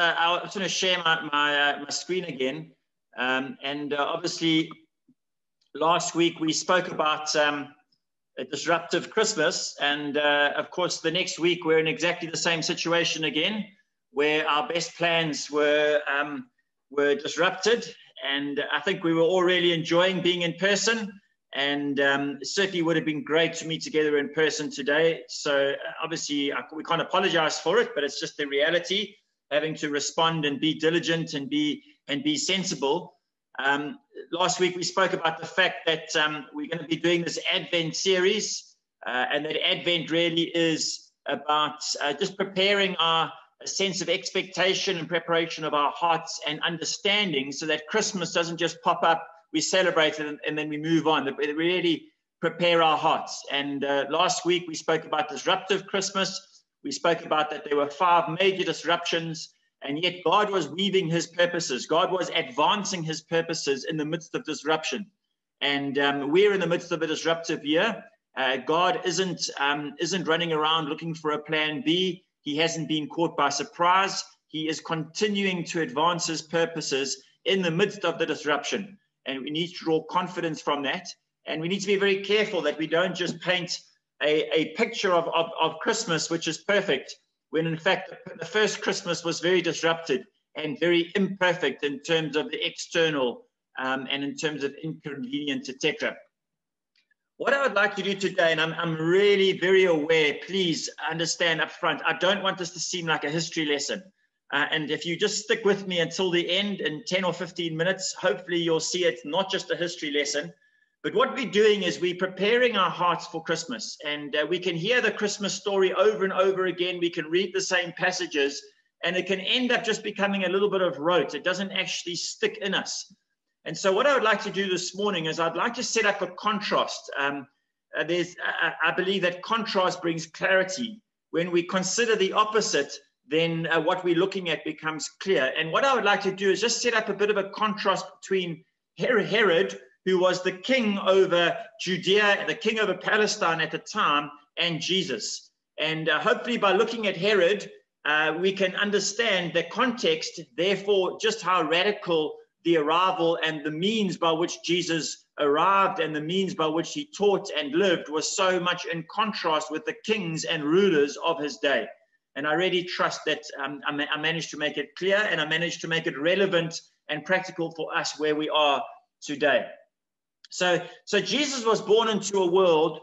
I was going to share my screen again. Obviously, last week we spoke about a disruptive Christmas. And of course, the next week we're in exactly the same situation again, where our best plans were disrupted. And I think we were all really enjoying being in person. And certainly would have been great to meet together in person today. So obviously, we can't apologize for it, but it's just the reality. Having to respond and be diligent and be sensible. Last week we spoke about the fact that we're going to be doing this Advent series, and that Advent really is about just preparing a sense of expectation and preparation of our hearts and understanding, so that Christmas doesn't just pop up, we celebrate it, and then we move on. That we really prepare our hearts. And last week we spoke about disruptive Christmas. We spoke about that there were 5 major disruptions, and yet God was weaving his purposes. God was advancing his purposes in the midst of disruption. And we're in the midst of a disruptive year. God isn't running around looking for a plan B. He hasn't been caught by surprise. He is continuing to advance his purposes in the midst of the disruption. And we need to draw confidence from that. And we need to be very careful that we don't just paint a picture of Christmas, which is perfect, when in fact the first Christmas was very disrupted and very imperfect in terms of the external and in terms of inconvenience, etc. What I would like to do today, and I'm really very aware, please understand up front, I don't want this to seem like a history lesson. And if you just stick with me until the end in 10 or 15 minutes, hopefully you'll see it's not just a history lesson. But what we're doing is we're preparing our hearts for Christmas, and we can hear the Christmas story over and over again. We can read the same passages, and it can end up just becoming a little bit of rote. It doesn't actually stick in us. And so what I would like to do this morning is I'd like to set up a contrast. I believe that contrast brings clarity. When we consider the opposite, then what we're looking at becomes clear. And what I would like to do is just set up a bit of a contrast between Herod, who was the king over Judea, the king over Palestine at the time, and Jesus. And hopefully by looking at Herod, we can understand the context, therefore just how radical the arrival and the means by which Jesus arrived and the means by which he taught and lived was so much in contrast with the kings and rulers of his day. And I really trust that I managed to make it clear, and I managed to make it relevant and practical for us where we are today. So Jesus was born into a world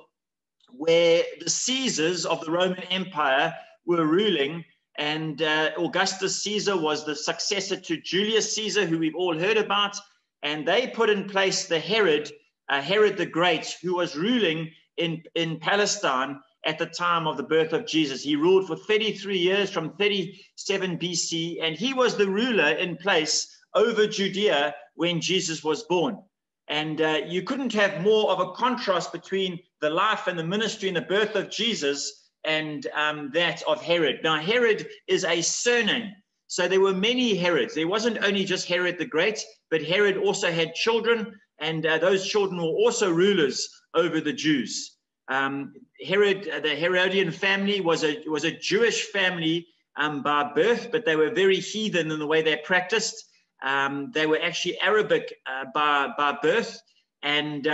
where the Caesars of the Roman Empire were ruling, and Augustus Caesar was the successor to Julius Caesar, who we've all heard about, and they put in place the Herod the Great, who was ruling in Palestine at the time of the birth of Jesus. He ruled for 33 years from 37 BC, and he was the ruler in place over Judea when Jesus was born. And you couldn't have more of a contrast between the life and the ministry and the birth of Jesus and that of Herod. Now, Herod is a surname. So there were many Herods. There wasn't only just Herod the Great, but Herod also had children, and those children were also rulers over the Jews. Herod, the Herodian family was a Jewish family by birth, but they were very heathen in the way they practiced. They were actually Arabic by birth, and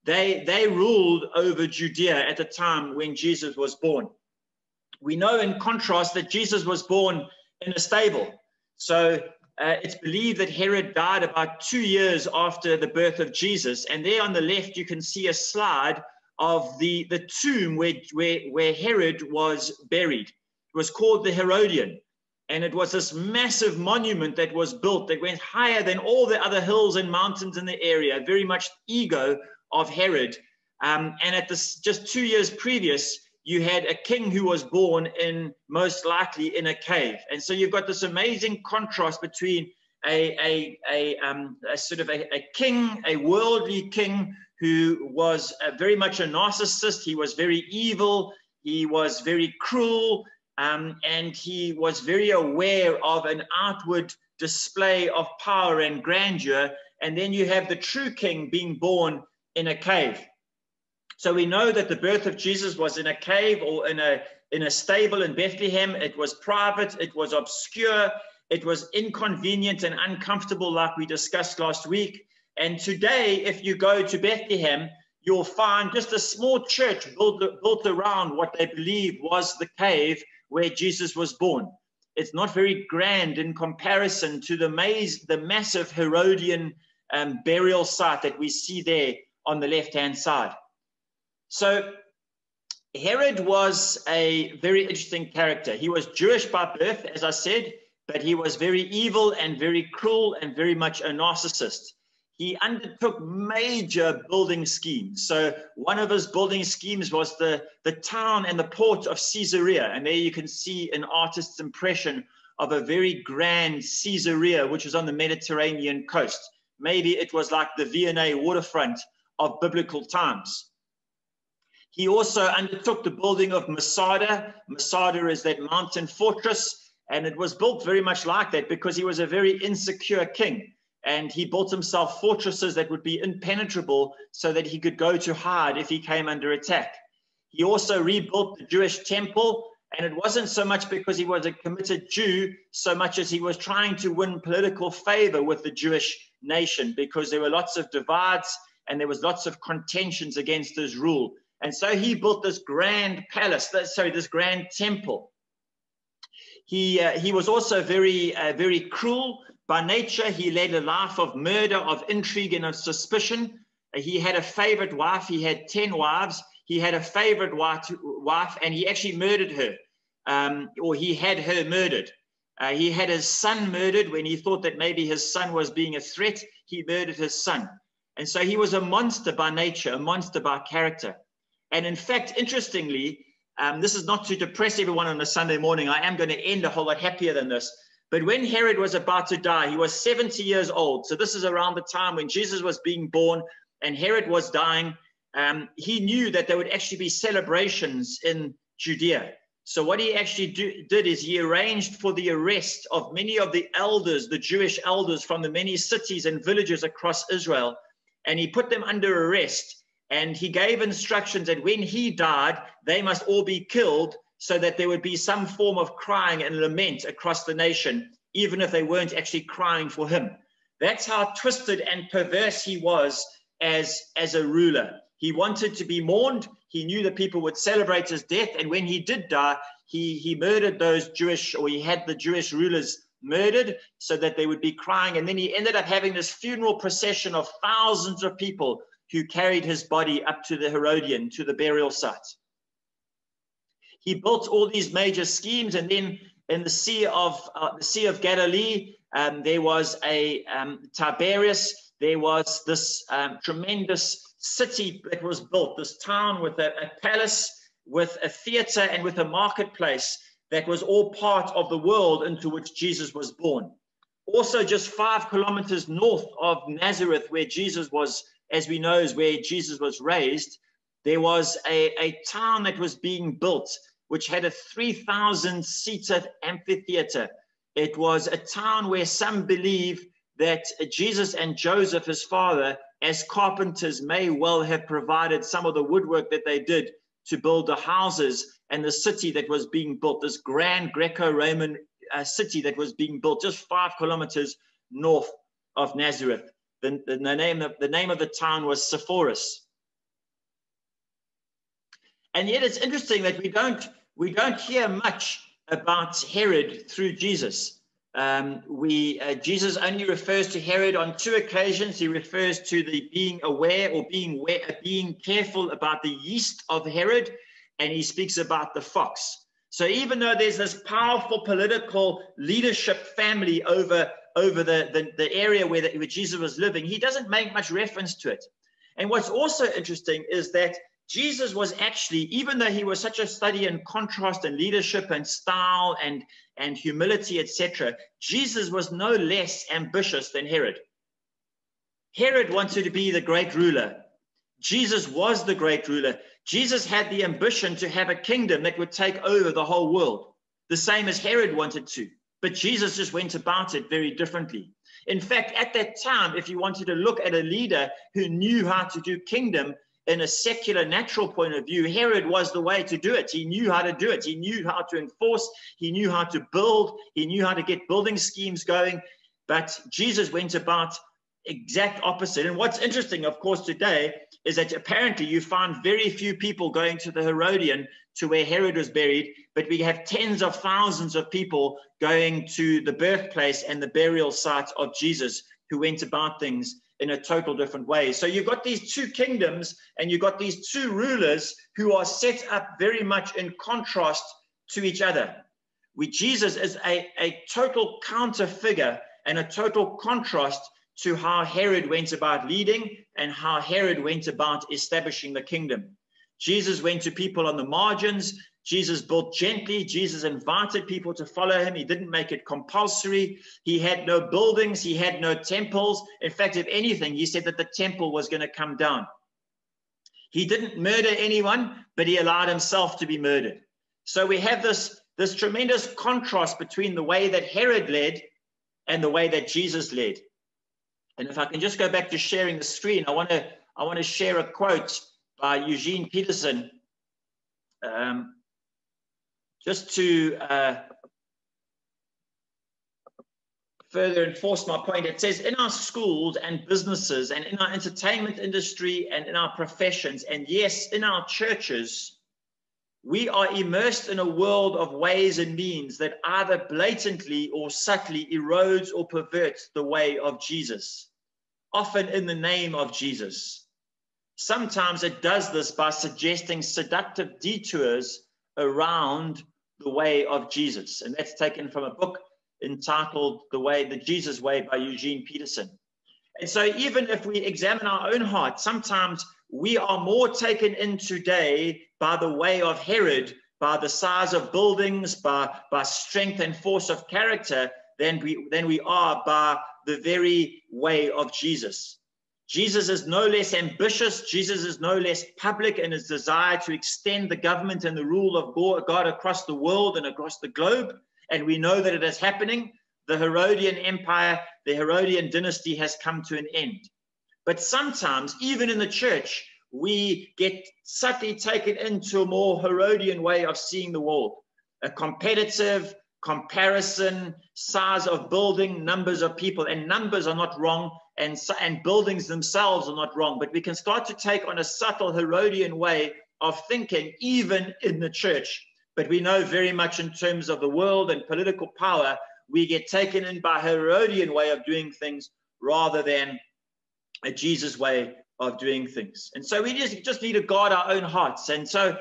they ruled over Judea at the time when Jesus was born. We know in contrast that Jesus was born in a stable. So it's believed that Herod died about 2 years after the birth of Jesus. And there on the left, you can see a slide of the tomb where Herod was buried. It was called the Herodian. And it was this massive monument that was built that went higher than all the other hills and mountains in the area, very much ego of Herod. And at this, just 2 years previous, you had a king who was born in, most likely, in a cave. And so you've got this amazing contrast between a sort of a king, a worldly king who was very much a narcissist. He was very evil. He was very cruel. And he was very aware of an outward display of power and grandeur. And then you have the true king being born in a cave. So we know that the birth of Jesus was in a cave or in a stable in Bethlehem. It was private, it was obscure, it was inconvenient and uncomfortable, like we discussed last week. And today, if you go to Bethlehem, you'll find just a small church built around what they believe was the cave where Jesus was born. It's not very grand in comparison to the massive Herodian burial site that we see there on the left-hand side. So Herod was a very interesting character. He was Jewish by birth, as I said, but he was very evil and very cruel and very much a narcissist. He undertook major building schemes. So one of his building schemes was the town and the port of Caesarea. And there you can see an artist's impression of a very grand Caesarea, which is on the Mediterranean coast. Maybe it was like the V&A waterfront of biblical times. He also undertook the building of Masada. Masada is that mountain fortress, and it was built very much like that because he was a very insecure king. And he built himself fortresses that would be impenetrable so that he could go to hide if he came under attack. He also rebuilt the Jewish temple, and it wasn't so much because he was a committed Jew, so much as he was trying to win political favor with the Jewish nation, because there were lots of divides and there was lots of contentions against his rule. And so he built this grand palace, this grand temple. He was also very cruel. By nature, he led a life of murder, of intrigue, and of suspicion. He had a favorite wife. He had 10 wives. He had a favorite wife, and he actually murdered her, or he had her murdered. He had his son murdered when he thought that maybe his son was being a threat. He murdered his son. And so he was a monster by nature, a monster by character. And in fact, interestingly, this is not to depress everyone on a Sunday morning. I am going to end a whole lot happier than this. But when Herod was about to die, he was 70 years old. So this is around the time when Jesus was being born and Herod was dying. He knew that there would actually be celebrations in Judea. So what he actually did is he arranged for the arrest of many of the elders, the Jewish elders from the many cities and villages across Israel. And he put them under arrest. And he gave instructions that when he died, they must all be killed, so that there would be some form of crying and lament across the nation, even if they weren't actually crying for him. That's how twisted and perverse he was as a ruler. He wanted to be mourned. He knew that people would celebrate his death. And when he did die, he murdered those Jewish, or he had the Jewish rulers murdered so that they would be crying. And then he ended up having this funeral procession of thousands of people who carried his body up to the Herodian, to the burial site. He built all these major schemes, and then in the Sea of Galilee, there was a Tiberias. There was this tremendous city that was built, this town with a palace, with a theater, and with a marketplace that was all part of the world into which Jesus was born. Also, just 5 kilometers north of Nazareth, where Jesus was, as we know, is where Jesus was raised, there was a town that was being built, which had a 3,000-seater amphitheater. It was a town where some believe that Jesus and Joseph, his father, as carpenters, may well have provided some of the woodwork that they did to build the houses and the city that was being built, this grand Greco-Roman city that was being built just 5 kilometers north of Nazareth. The name of the town was Sepphoris. And yet it's interesting that we don't hear much about Herod through Jesus. Jesus only refers to Herod on 2 occasions. He refers to the being aware or being careful about the yeast of Herod, and he speaks about the fox. So even though there's this powerful political leadership family over the area where Jesus was living, he doesn't make much reference to it. And what's also interesting is that Jesus was actually, even though he was such a study in contrast and leadership and style and humility, etc., Jesus was no less ambitious than Herod. Herod wanted to be the great ruler. Jesus was the great ruler. Jesus had the ambition to have a kingdom that would take over the whole world, the same as Herod wanted to. But Jesus just went about it very differently. In fact, at that time, if you wanted to look at a leader who knew how to do kingdom in a secular, natural point of view, Herod was the way to do it. He knew how to do it. He knew how to enforce. He knew how to build. He knew how to get building schemes going. But Jesus went about exact opposite. And what's interesting, of course, today is that apparently you find very few people going to the Herodian, to where Herod was buried, but we have tens of thousands of people going to the birthplace and the burial site of Jesus, who went about things in a total different way. So you've got these two kingdoms and you've got these two rulers who are set up very much in contrast to each other. Jesus is a total counter figure and a total contrast to how Herod went about leading and how Herod went about establishing the kingdom. Jesus went to people on the margins. Jesus built gently. Jesus invited people to follow him. He didn't make it compulsory. He had no buildings. He had no temples. In fact, if anything, he said that the temple was going to come down. He didn't murder anyone, but he allowed himself to be murdered. So we have this tremendous contrast between the way that Herod led and the way that Jesus led. And if I can just go back to sharing the screen, I want to share a quote by Eugene Peterson, just to further enforce my point. It says, in our schools and businesses and in our entertainment industry and in our professions, and yes, in our churches, we are immersed in a world of ways and means that either blatantly or subtly erodes or perverts the way of Jesus, often in the name of Jesus. Sometimes it does this by suggesting seductive detours around the way of Jesus. And that's taken from a book entitled The Jesus Way by Eugene Peterson. And so even if we examine our own heart, sometimes we are more taken in today by the way of Herod, by the size of buildings, by strength and force of character, than we are by the very way of Jesus. Jesus is no less ambitious. Jesus is no less public in his desire to extend the government and the rule of God across the world and across the globe. And we know that it is happening. The Herodian Empire, the Herodian dynasty has come to an end. But sometimes, even in the church, we get subtly taken into a more Herodian way of seeing the world. A competitive comparison, size of building, numbers of people, and numbers are not wrong, and buildings themselves are not wrong, but we can start to take on a subtle Herodian way of thinking, even in the church. But we know very much in terms of the world and political power, we get taken in by a Herodian way of doing things rather than a Jesus way of doing things. And so we just need to guard our own hearts. And so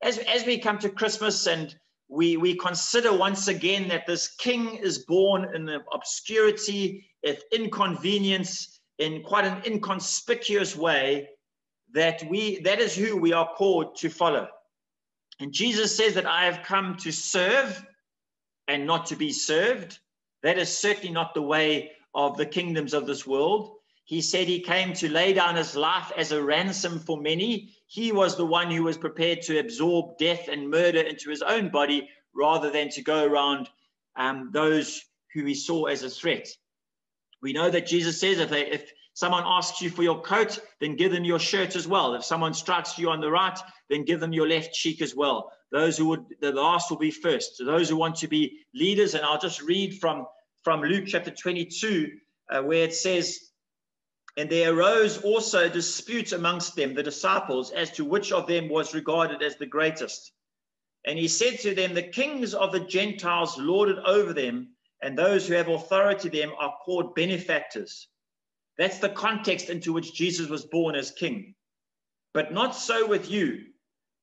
as we come to Christmas and we consider once again that this king is born in obscurity, in inconvenience, in quite an inconspicuous way, that is who we are called to follow. And Jesus says that I have come to serve and not to be served. That is certainly not the way of the kingdoms of this world. He said he came to lay down his life as a ransom for many. He was the one who was prepared to absorb death and murder into his own body rather than to go around those who he saw as a threat. We know that Jesus says if someone asks you for your coat, then give them your shirt as well. If someone strikes you on the right, then give them your left cheek as well. The last will be first. So those who want to be leaders, and I'll just read from Luke chapter 22, where it says, and there arose also a dispute amongst them, the disciples, as to which of them was regarded as the greatest. And he said to them, the kings of the Gentiles lord it over them, and those who have authority them are called benefactors. That's the context into which Jesus was born as king. But not so with you.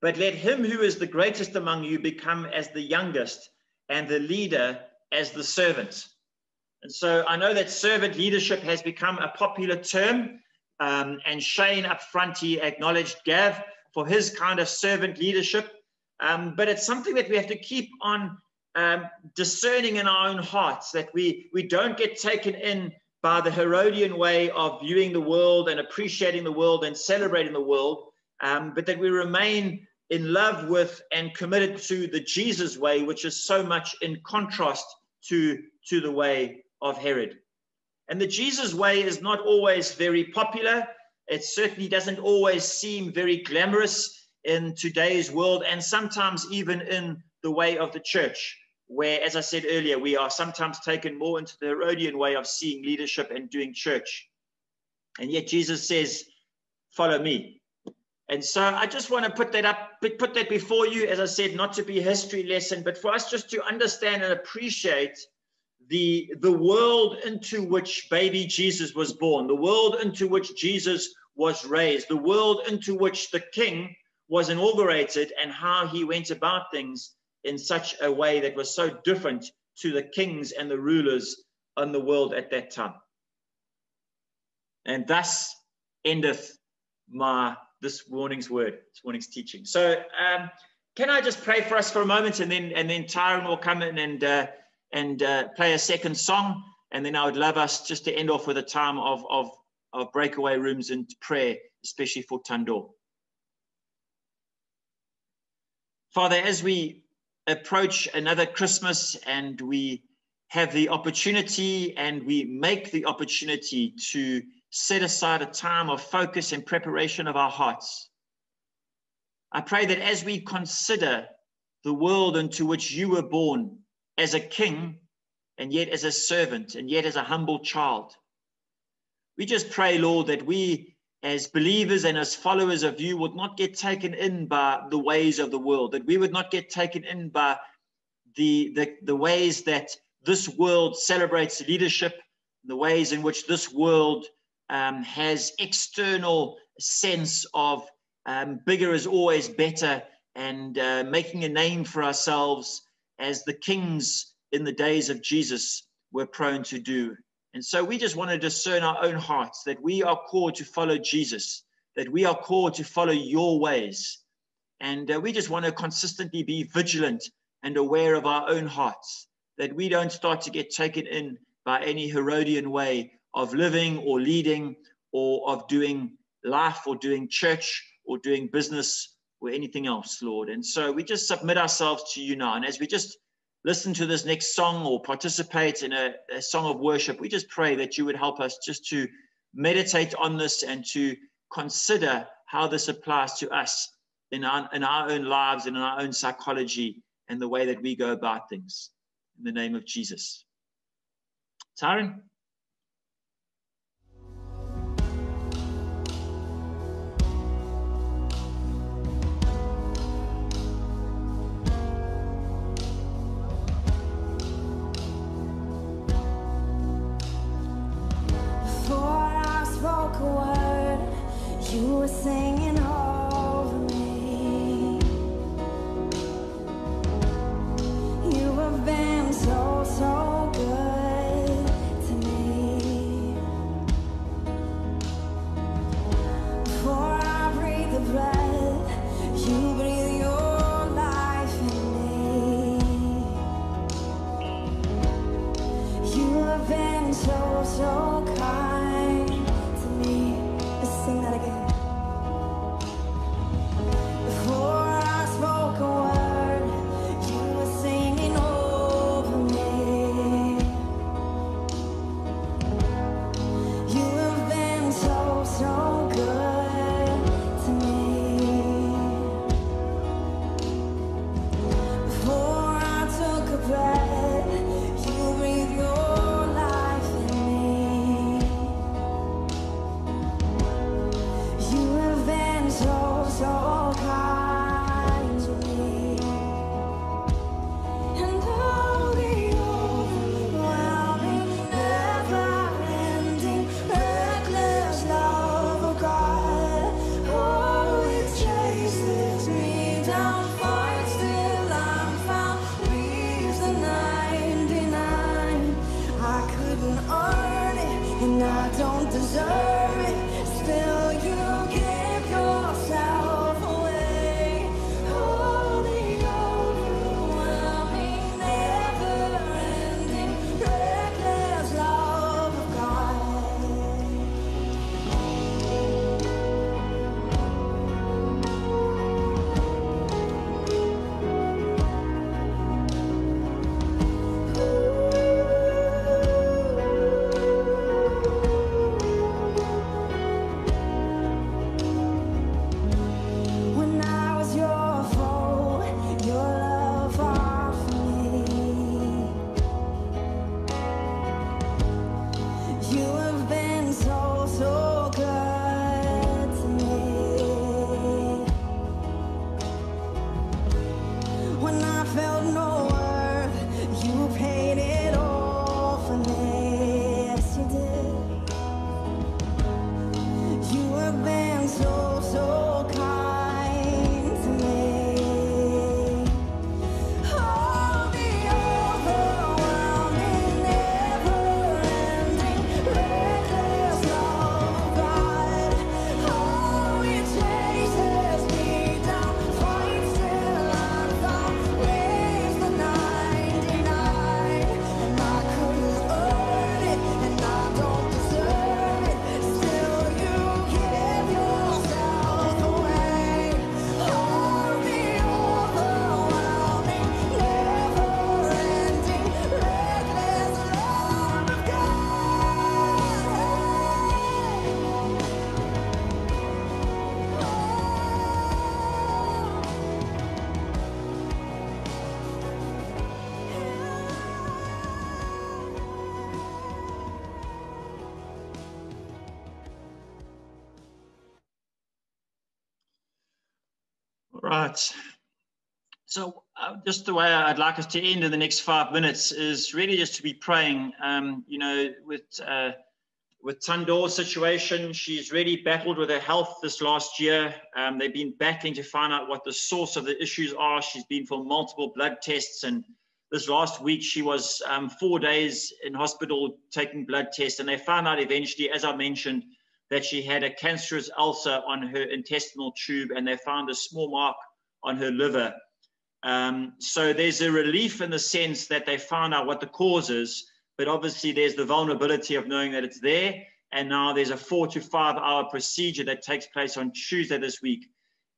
but let him who is the greatest among you become as the youngest, and the leader as the servant. And so I know that servant leadership has become a popular term, and Shane up front, he acknowledged Gav for his kind of servant leadership, but it's something that we have to keep on discerning in our own hearts, that we don't get taken in by the Herodian way of viewing the world and appreciating the world and celebrating the world, but that we remain in love with and committed to the Jesus way, which is so much in contrast to the way of Herod. And the Jesus way is not always very popular. It certainly doesn't always seem very glamorous in today's world, and sometimes even in the way of the church, where, as I said earlier, we are sometimes taken more into the Herodian way of seeing leadership and doing church. And yet Jesus says, follow me. And so I just want to put that before you, as I said, not to be a history lesson, but for us just to understand and appreciate the world into which baby Jesus was born, the world into which Jesus was raised, the world into which the king was inaugurated, and how he went about things in such a way that was so different to the kings and the rulers in the world at that time. And thus endeth this morning's word, this morning's teaching. So can I just pray for us for a moment, and then Tyron will come in and play a second song, and then I would love us just to end off with a time of breakaway rooms and prayer, especially for Tandor. Father, as we approach another Christmas and we have the opportunity and we make the opportunity to set aside a time of focus and preparation of our hearts, I pray that as we consider the world into which you were born as a king, and yet as a servant, and yet as a humble child, we just pray, Lord, that we as believers and as followers of you would not get taken in by the ways of the world, that we would not get taken in by the ways that this world celebrates leadership, the ways in which this world has external sense of bigger is always better, and making a name for ourselves as the kings in the days of Jesus were prone to do. And so we just want to discern our own hearts, that we are called to follow Jesus, that we are called to follow your ways. And we just want to consistently be vigilant and aware of our own hearts, that we don't start to get taken in by any Herodian way of living or leading or of doing life or doing church or doing business or anything else, Lord. And so we just submit ourselves to you now. And as we just listen to this next song or participate in a song of worship, we just pray that you would help us just to meditate on this and to consider how this applies to us in our own lives and in our own psychology and the way that we go about things. In the name of Jesus. Tyron? You were singing over me. You have been so, so good to me. and I don't deserve it. Still, you give yourself away. Oh, the overwhelming, never-ending, reckless love of God. When I was your foe, your love fought for me. You have been so, so good to me. When I felt no worth, you paid it all for me. Yes, you did. You have been so, so kind to me. Oh, the overwhelming, never-ending, reckless love of God. Oh, it chases me down, fights till I'm found, leaves the 99, and I couldn't earn it, and I don't deserve it. Still, you give yourself away. Oh, the overwhelming, never-ending, reckless love of God. Right. So just the way I'd like us to end in the next 5 minutes is really just to be praying, you know, with Tandor's situation. She's really battled with her health this last year. They've been battling to find out what the source of the issues are. She's been for multiple blood tests, and this last week she was 4 days in hospital taking blood tests, and they found out eventually, as I mentioned, that she had a cancerous ulcer on her intestinal tube, and they found a small mark on her liver. So there's a relief in the sense that they found out what the cause is, but obviously there's the vulnerability of knowing that it's there. And now there's a 4 to 5 hour procedure that takes place on Tuesday this week.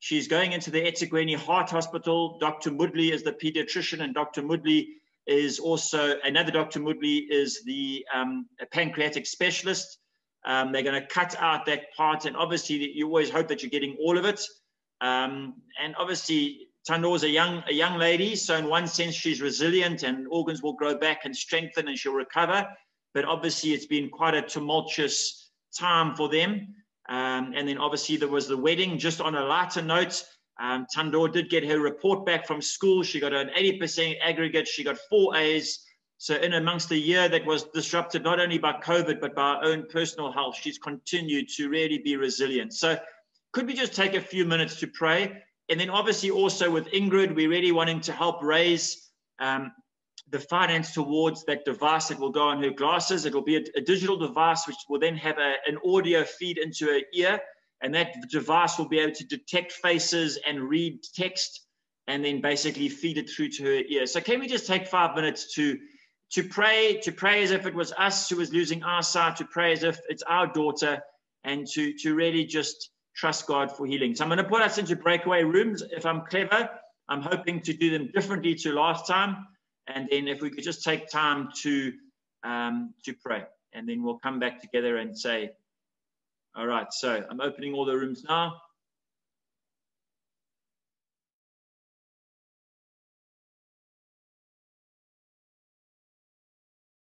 She's going into the eThekwini Heart Hospital. Dr. Mudley is the pediatrician, and Dr. Mudley is also, another Dr. Mudley is the pancreatic specialist. They're going to cut out that part, and obviously you always hope that you're getting all of it. And obviously Tandor's a young lady, so in one sense she's resilient and organs will grow back and strengthen and she'll recover. But obviously it's been quite a tumultuous time for them. And then obviously there was the wedding. Just on a lighter note, Tandor did get her report back from school. She got an 80% aggregate. She got 4 A's. So in amongst the year that was disrupted not only by COVID, but by her own personal health, she's continued to really be resilient. So could we just take a few minutes to pray? And then obviously also with Ingrid, we're really wanting to help raise the finance towards that device that will go on her glasses. It will be a digital device which will then have an audio feed into her ear. And that device will be able to detect faces and read text and then basically feed it through to her ear. So can we just take 5 minutes to pray as if it was us who was losing our sight, to pray as if it's our daughter, and to really just trust God for healing. So I'm going to put us into breakaway rooms. If I'm clever, I'm hoping to do them differently to last time. And then if we could just take time to pray, and then we'll come back together and say, all right, so I'm opening all the rooms now.